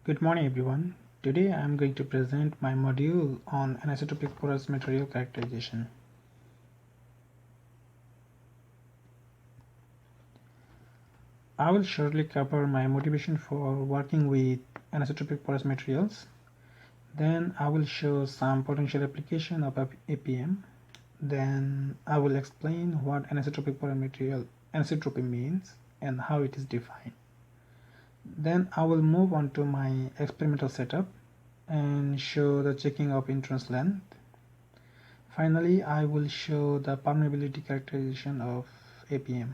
Good morning everyone. Today I am going to present my module on anisotropic porous material characterization. I will shortly cover my motivation for working with anisotropic porous materials. Then I will show some potential application of APM. Then I will explain what anisotropic porous material anisotropy means and how it is defined. Then I will move on to my experimental setup and show the checking of entrance length. Finally, I will show the permeability characterization of APM.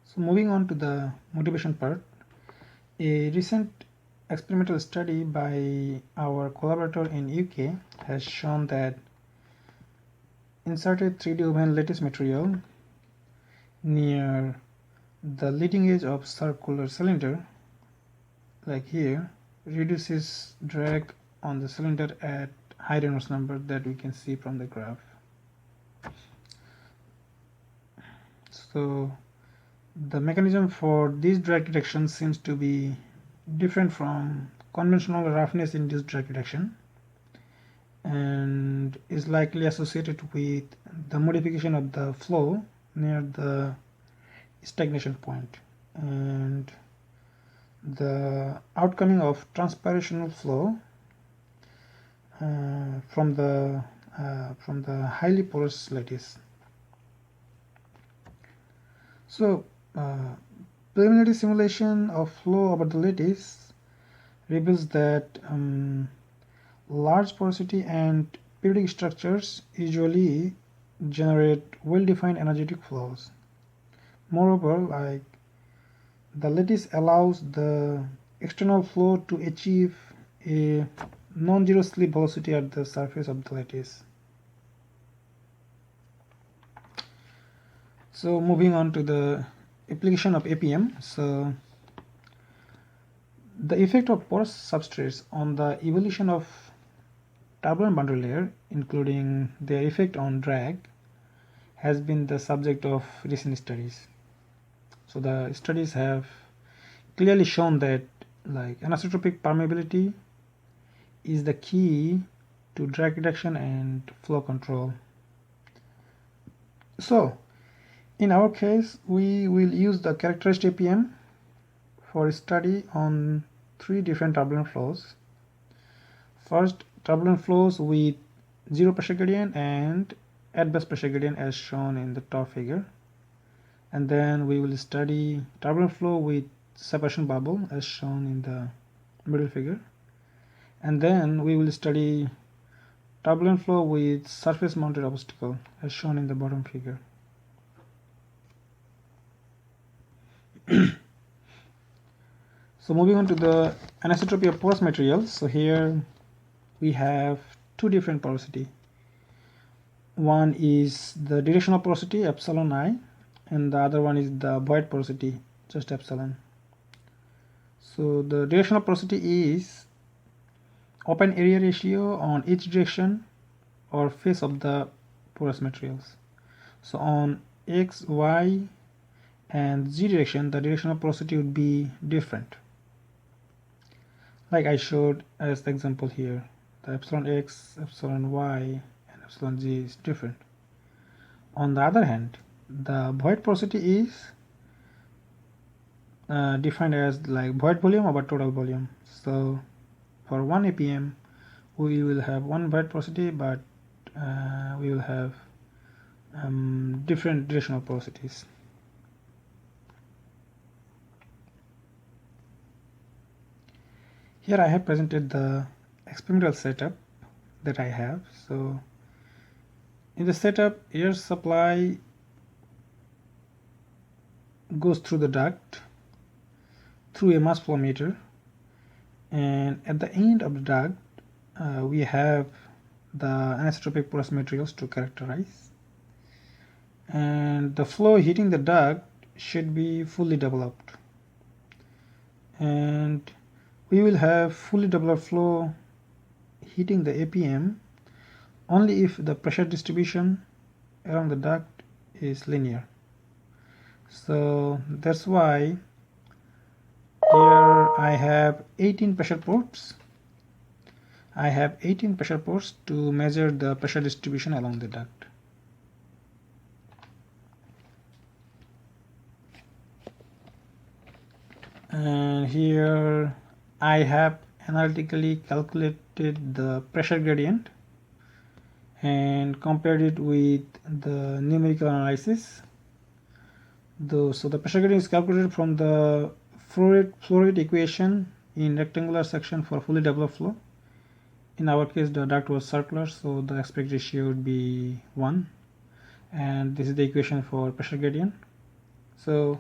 So moving on to the motivation part, a recent experimental study by our collaborator in UK has shown that inserted 3D woven lattice material near the leading edge of circular cylinder, like here, reduces drag on the cylinder at high Reynolds number that we can see from the graph. So the mechanism for this drag reduction seems to be different from conventional roughness induced drag reduction and is likely associated with the modification of the flow near the stagnation point and the outcoming of transpirational flow from the highly porous lattice. So preliminary simulation of flow over the lattice reveals that large porosity and periodic structures usually generate well-defined energetic flows. Moreover, like the lattice allows the external flow to achieve a non-zero slip velocity at the surface of the lattice. So moving on to the application of APM. So the effect of porous substrates on the evolution of turbulent boundary layer, including their effect on drag, has been the subject of recent studies. So the studies have clearly shown that anisotropic permeability is the key to drag reduction and flow control. So in our case, we will use the characterized APM for a study on 3 different turbulent flows. First, turbulent flows with 0 pressure gradient and at-best pressure gradient as shown in the top figure. And then we will study turbulent flow with separation bubble as shown in the middle figure. And then we will study turbulent flow with surface mounted obstacle as shown in the bottom figure. So moving on to the anisotropy of porous materials. So here we have 2 different porosity. One is the directional porosity epsilon I, and the other one is the void porosity, just epsilon. So the directional porosity is open area ratio on each direction or face of the porous materials. So on x, y, and z direction, the directional porosity would be different, like I showed as the example here. The epsilon x, epsilon y, and epsilon z is different. On the other hand, the void porosity is defined as like void volume over total volume. So for 1 APM, we will have 1 void porosity, but we will have different directional porosities. Here I have presented the experimental setup that I have. So in the setup, air supply goes through the duct through a mass flow meter, and at the end of the duct we have the anisotropic porous materials to characterize, and the flow hitting the duct should be fully developed, and we will have fully developed flow hitting the APM only if the pressure distribution along the duct is linear. So that's why here I have 18 pressure ports. I have 18 pressure ports to measure the pressure distribution along the duct. And here I have analytically calculated the pressure gradient and compared it with the numerical analysis. So the pressure gradient is calculated from the flow rate equation in rectangular section for fully developed flow. In our case, the duct was circular, so the aspect ratio would be 1. And this is the equation for pressure gradient. So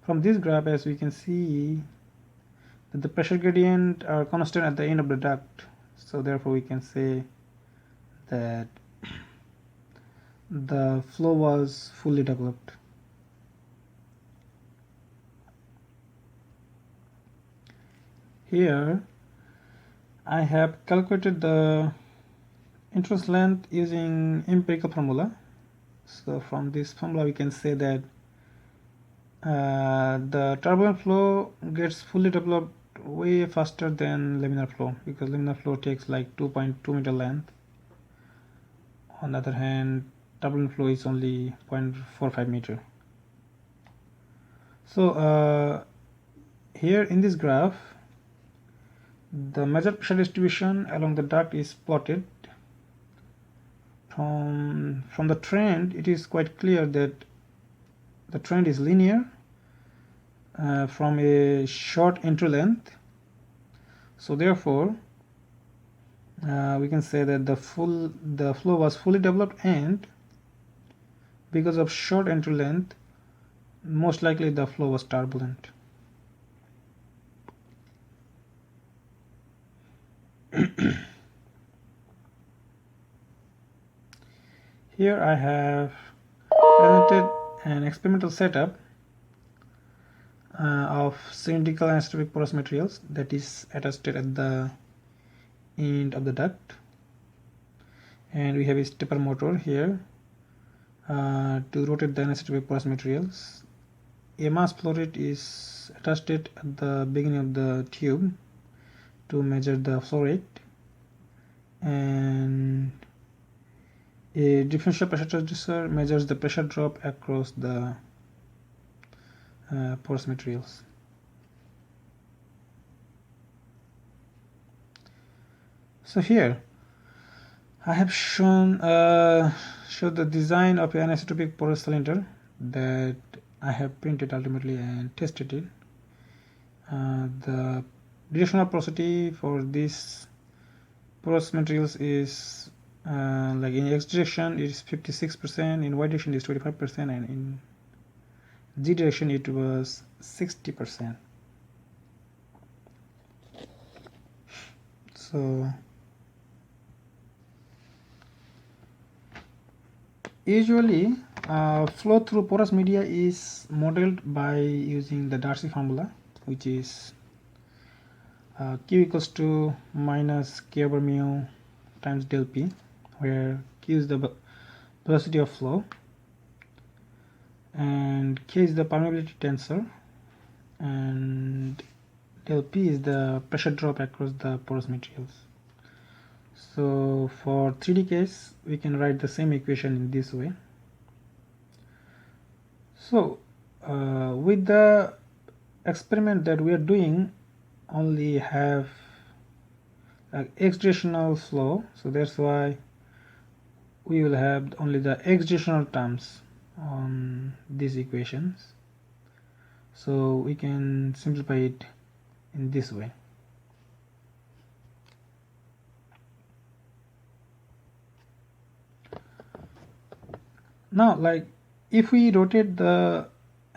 from this graph, as we can see, that the pressure gradient are constant at the end of the duct. So therefore, we can say that the flow was fully developed. Here I have calculated the entrance length using empirical formula. So from this formula we can say that the turbulent flow gets fully developed way faster than laminar flow, because laminar flow takes like 2.2 meter length. On the other hand, turbulent flow is only 0.45 meter. So here in this graph, the measured pressure distribution along the duct is plotted. From the trend, it is quite clear that the trend is linear from a short entry length. So therefore, we can say that the flow was fully developed, and because of short entry length, most likely the flow was turbulent. Here I have presented an experimental setup of cylindrical anisotropic porous materials that is attached at the end of the duct, and we have a stepper motor here to rotate the anisotropic porous materials. A mass flow rate is attached at the beginning of the tube to measure the flow rate, and a differential pressure transducer measures the pressure drop across the porous materials. So here I have shown the design of an anisotropic porous cylinder that I have printed ultimately and tested it. The directional porosity for this porous materials is like in x direction it is 56%, in y direction it is 25%, and in z direction it was 60%. So usually flow through porous media is modeled by using the Darcy formula, which is Q equals to minus K over mu times del P, where Q is the velocity of flow and K is the permeability tensor, and del P is the pressure drop across the porous materials. So for 3D case, we can write the same equation in this way. So with the experiment that we are doing, only have x directional flow, so that's why we will have only the x directional terms on these equations. So we can simplify it in this way. Now, like if we rotate the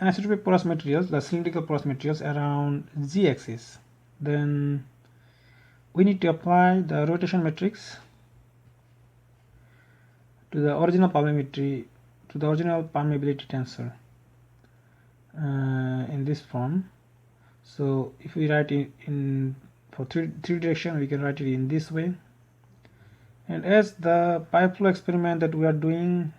anisotropic porous materials, the cylindrical porous materials, around z-axis, then we need to apply the rotation matrix to the original permeability tensor in this form. So if we write it in for three direction, we can write it in this way. And as the pipe flow experiment that we are doing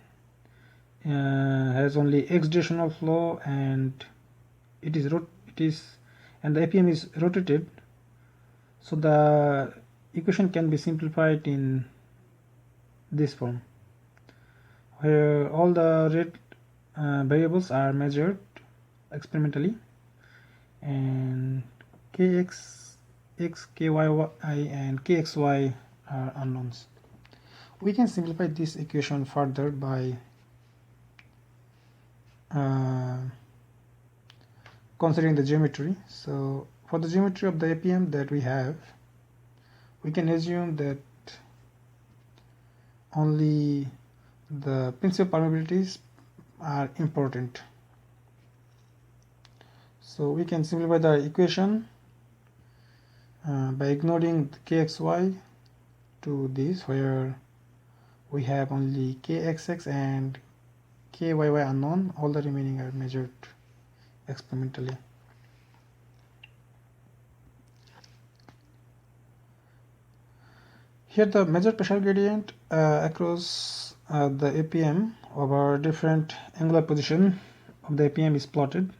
has has only x directional flow, and it is and the APM is rotated, so the equation can be simplified in this form, where all the rate variables are measured experimentally, and kx, x, ky, and kxy are unknowns. We can simplify this equation further by considering the geometry. So for the geometry of the APM that we have, we can assume that only the principal permeabilities are important. So we can simplify the equation by ignoring the kxy to this, where we have only kxx and kyy unknown. All the remaining are measured experimentally. Here the measured pressure gradient across the APM over different angular position of the APM is plotted.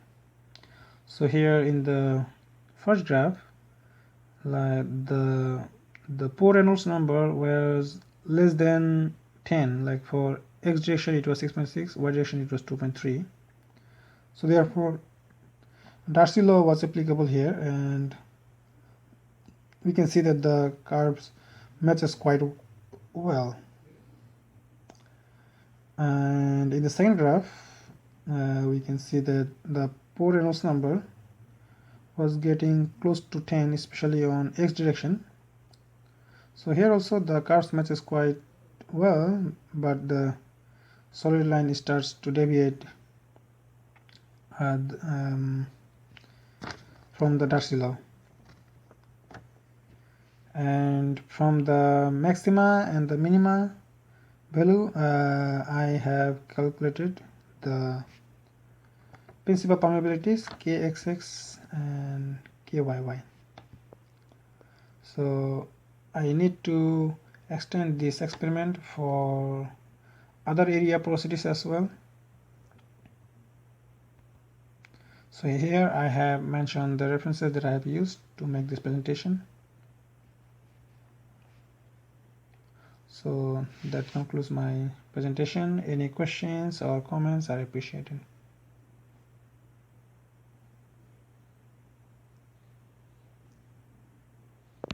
So here in the first graph, like the pore Reynolds number was less than 10, like for x direction it was 6.6, y direction it was 2.3. So therefore Darcy law was applicable here, and we can see that the curves matches quite well. And in the second graph, we can see that the pore Reynolds number was getting close to 10, especially on x direction. So here also the curves matches quite well, but the solid line starts to deviate from the Darcy law. And from the maxima and the minima value, I have calculated the principal permeabilities kxx and kyy. So I need to extend this experiment for other area porosities as well. So here I have mentioned the references that I have used to make this presentation. So that concludes my presentation. Any questions or comments are appreciated.